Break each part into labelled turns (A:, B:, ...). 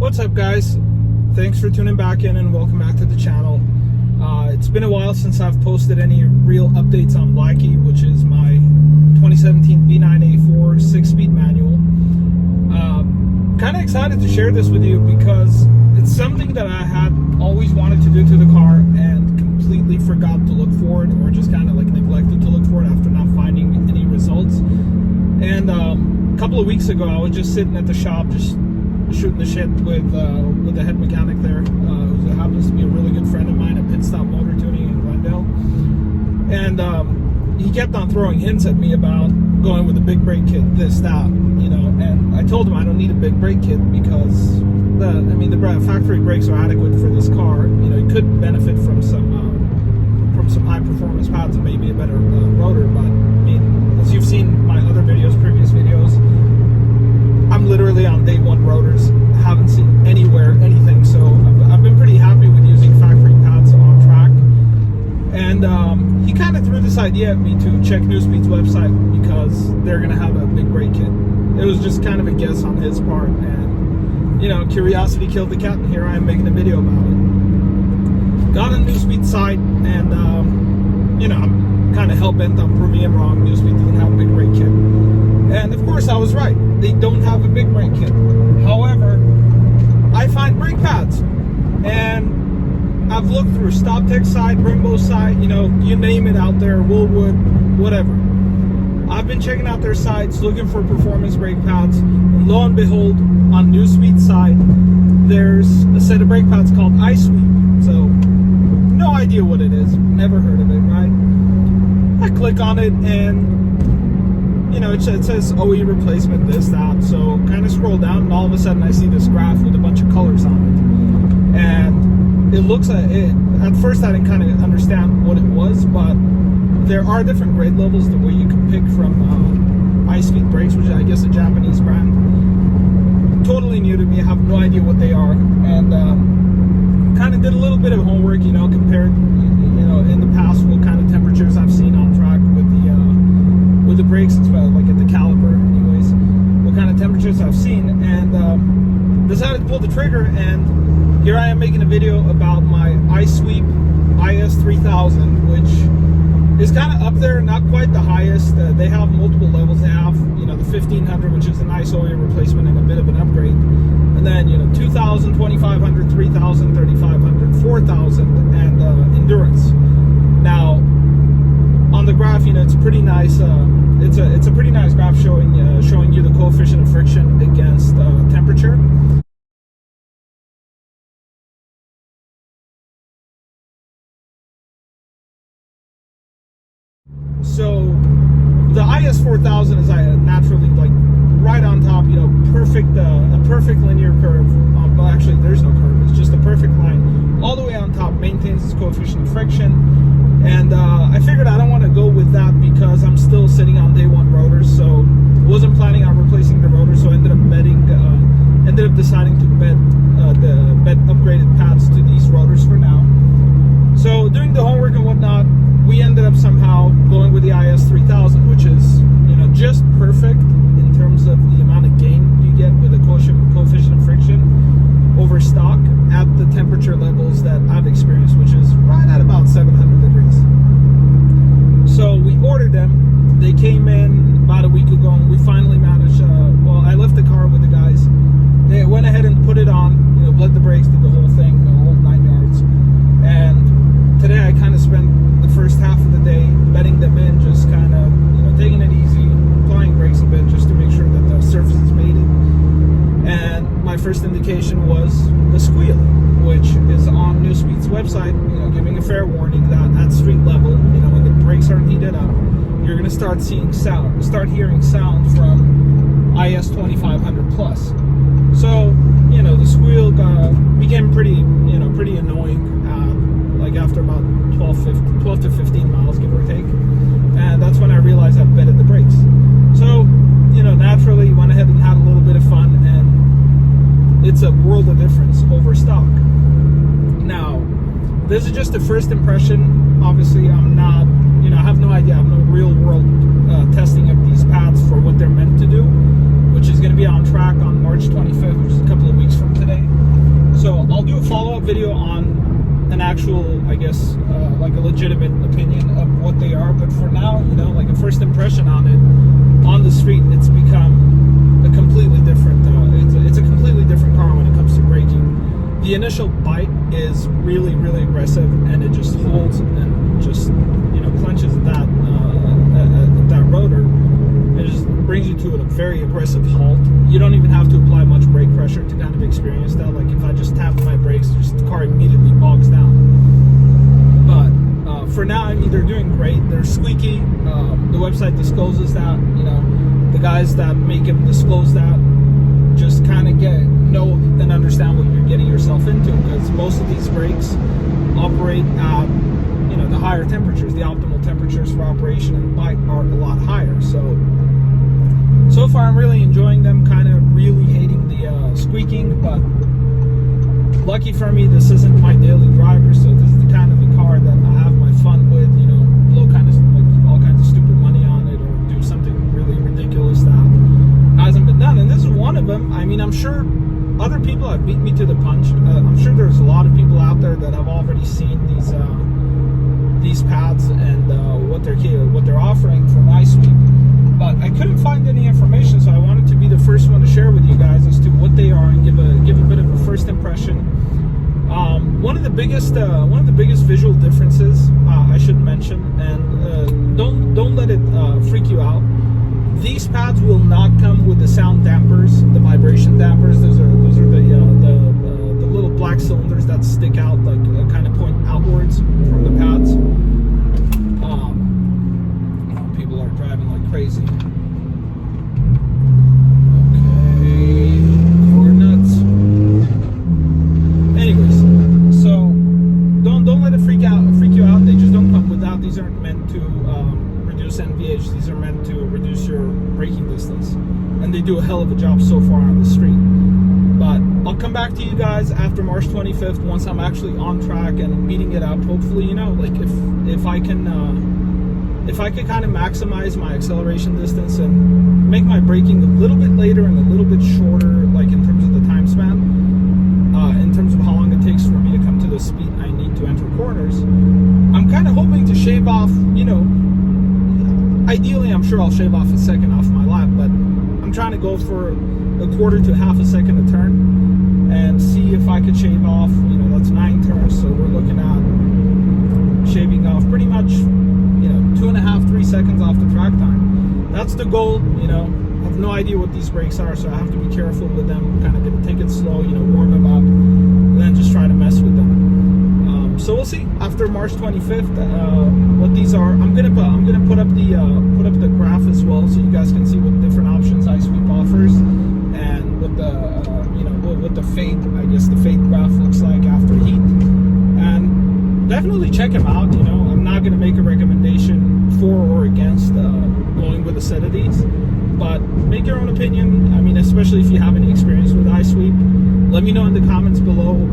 A: What's up, guys? Thanks for tuning back in and welcome back to the channel. It's been a while since I've posted any real updates on Blackie, which is my 2017 B9A4 6-speed manual. Kind of excited to share this with you because it's something that I had always wanted to do to the car and completely forgot to look for it, or just kind of like neglected to look for it after not finding any results. And a couple of weeks ago, I was just sitting at the shop, just shooting the shit with the head mechanic there, who happens to be a really good friend of mine at Pit Stop Motor Tuning in Glendale. And he kept on throwing hints at me about going with a big brake kit, this, that, you know. And I told him I don't need a big brake kit because the factory brakes are adequate for this car. You know, it could benefit from some high performance pads and maybe a better rotor. But I mean, as you've seen my other videos, previous videos, I'm literally on day one rotors, haven't seen anywhere anything, so I've been pretty happy with using factory pads on track. And he kind of threw this idea at me to check NewSpeed's website because they're going to have a big brake kit. It was just kind of a guess on his part, and you know, curiosity killed the cat, and here I am making a video about it. Got on NewSpeed's site, and you know, I'm kind of hell-bent on proving him wrong. NewSpeed doesn't have a big brake kit. And of course I was right. They don't have a big brake kit. However, I find brake pads. And I've looked through StopTech site, Brembo's site, you know, you name it out there, Woolwood, whatever. I've been checking out their sites, looking for performance brake pads. And lo and behold, on NewSpeed's site, there's a set of brake pads called iSweep. So, no idea what it is. Never heard of it, right? I click on it and you know, it says OE replacement, this, that. So kind of scroll down and all of a sudden I see this graph with a bunch of colors on it. And it looks at it, at first I didn't kind of understand what it was, but there are different grade levels the way you can pick from iSweep brakes, which is, I guess, a Japanese brand. Totally new to me, I have no idea what they are. And kind of did a little bit of homework, you know, compared, you know, in the past what kind of temperatures I've seen on track with the brakes, as well, like at the caliper, anyways, what kind of temperatures I've seen, and decided to pull the trigger. And here I am making a video about my iSweep IS3000, which is kind of up there, not quite the highest. They have multiple levels. They have, you know, the 1500, which is a nice OE replacement and a bit of an upgrade, and then, you know, 2000, 2500, 3000, 3500, 4000, and endurance. Now, on the graph, you know, it's pretty nice. It's a pretty nice graph showing you the coefficient of friction against temperature. So the IS4000 is naturally like right on top. You know, a perfect linear curve. Well, actually, there's no curve. It's just a perfect line all the way on top. Maintains its coefficient of friction. And I figured I don't want to go with that because I'm still sitting on day one rotors, so wasn't planning on replacing the rotors. So I ended up deciding to bet upgraded pads to these rotors for now. So doing the homework and whatnot, we ended up somehow going with the IS3000, which is, you know, just perfect in terms of the amount of gain you get with a coefficient of friction over stock at the temperature levels that I've experienced, which is right at about 700 degrees. So we ordered them. They came in about a week ago, and we finally managed. Well, I left the car with the guys. They went ahead and put it on. You know, bled the brakes, did the whole thing, the whole 9 yards. And today I kind of spent the first half of the day bedding them in, just kind of, you know, taking it easy, applying brakes a bit just to make sure that the surface is mated. And my first indication was the squeal, which is on NewSpeed's website, you know, giving a fair warning that at street level, you know, when the brakes aren't heated up, you're going to start hearing sound from IS2500 plus. So, you know, the squeal became pretty annoying, like after about 12 to 15 miles, give or take. And that's when I realized I bedded the brakes. So, you know, naturally went ahead and had a little bit of fun, and it's a world of difference over stock. Now, this is just a first impression. Obviously, I'm not, you know, I have no idea. I have no real world testing of these pads for what they're meant to do, which is going to be on track on March 25th, which is a couple of weeks from today. video on an actual, I guess, like a legitimate opinion of what they are. But for now, you know, like a first impression on it on the street, it's become a completely different. It's a completely different car when it comes to braking. The initial bite is really, really aggressive, and it just holds and just, you know, clenches that that rotor. It just brings you to a very aggressive halt. You don't even have to apply much brake pressure to kind of experience that. Like if I just tap my brakes, just the car immediately bogs down. But for now, I mean, they're doing great. They're squeaky. The website discloses that. You know, the guys that make them disclose that. Just kind of know and understand what you're getting yourself into, because most of these brakes operate at, you know, the higher temperatures. The optimal temperatures for operation and bite are a lot higher. So far I'm really enjoying them. Kind of really hating the squeaking, but lucky for me, this isn't my daily driver, so this is the kind of the car that I have my fun with. You know, blow kind of like all kinds of stupid money on it, or do something really ridiculous that hasn't been done, and this is one of them. I mean, I'm sure other people have beat me to the punch. I'm sure there's a lot of people out there that have already seen these pads and what they're offering from iSweep, but I couldn't find any information, so I wanted to be the first one to share with you guys as to what they are and give a bit of a first impression. One of the biggest visual differences I should mention, and don't let it freak you out. These pads will not come with the sound dampers, the vibration dampers. Those are the little black cylinders that stick out, like kind of point outwards from the pads. People are driving like crazy. Okay, you're nuts. Anyways, so don't let it freak you out. They just don't come with that. These aren't meant to reduce NVH. These are meant to reduce your braking distance, and they do a hell of a job so far on the street. But I'll come back to you guys after March 25th once I'm actually on track and beating it up. Hopefully, you know, like if I can kind of maximize my acceleration distance and make my braking a little bit later and a little bit shorter, like in terms of the time span, in terms of how long it takes for me to come to the speed I need to enter corners, I'm kind of hoping to shave off, you know, ideally, I'm sure I'll shave off a second off my lap, but I'm trying to go for a quarter to half a second a turn and see if I could shave off, you know, that's 9 turns. So we're looking at shaving off pretty much, you know, 2.5, 3 seconds off the track time. That's the goal, you know. I have no idea what these brakes are, so I have to be careful with them. I'm kind of going to take it slow, you know, warm them up, and then just try to mess with them. So we'll see after March 25th what these are. I'm gonna put up the graph as well, so you guys can see what different options iSweep offers, and what the you know what the fade, I guess the fade graph looks like after heat. And definitely check them out. You know, I'm not gonna make a recommendation for or against going with a set of these, but make your own opinion. I mean, especially if you have any experience with iSweep. Let me know in the comments below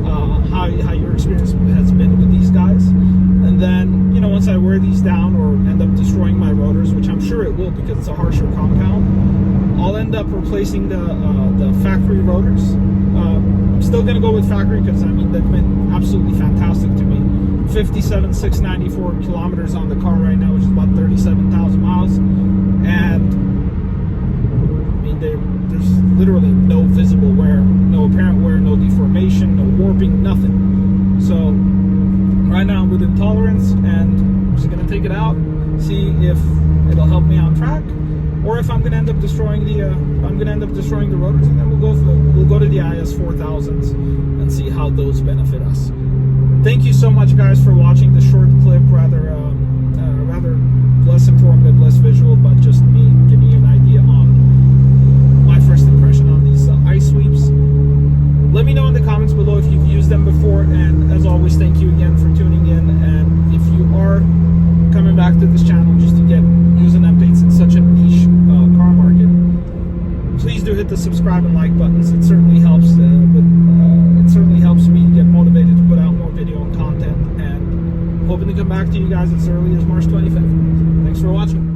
A: how your experience has been with these guys. And then, you know, once I wear these down or end up destroying my rotors, which I'm sure it will because it's a harsher compound, I'll end up replacing the factory rotors. I'm still going to go with factory because, I mean, they've been absolutely fantastic to me. 57,694 kilometers on the car right now, which is about 37,000 miles. And there's literally no visible wear, no apparent wear, no deformation, no warping, nothing. So right now I'm with intolerance, and I'm just gonna take it out, see if it'll help me on track, or if I'm gonna end up destroying the rotors, and then we'll go to the IS 4000s and see how those benefit us. Thank you so much, guys, for watching this short clip. Rather less informative, less visual, but just me giving you an idea on my first impression on these iSweeps. Let me know in the comments below if you've used them before, and as always, thank you again for tuning in. And if you are coming back to this channel just to get news and updates in such a niche car market, please do hit the subscribe and like buttons. It certainly helps. It certainly helps me get motivated to put out more video and content. And hoping to come back to you guys as early as March 25th. Thanks for watching.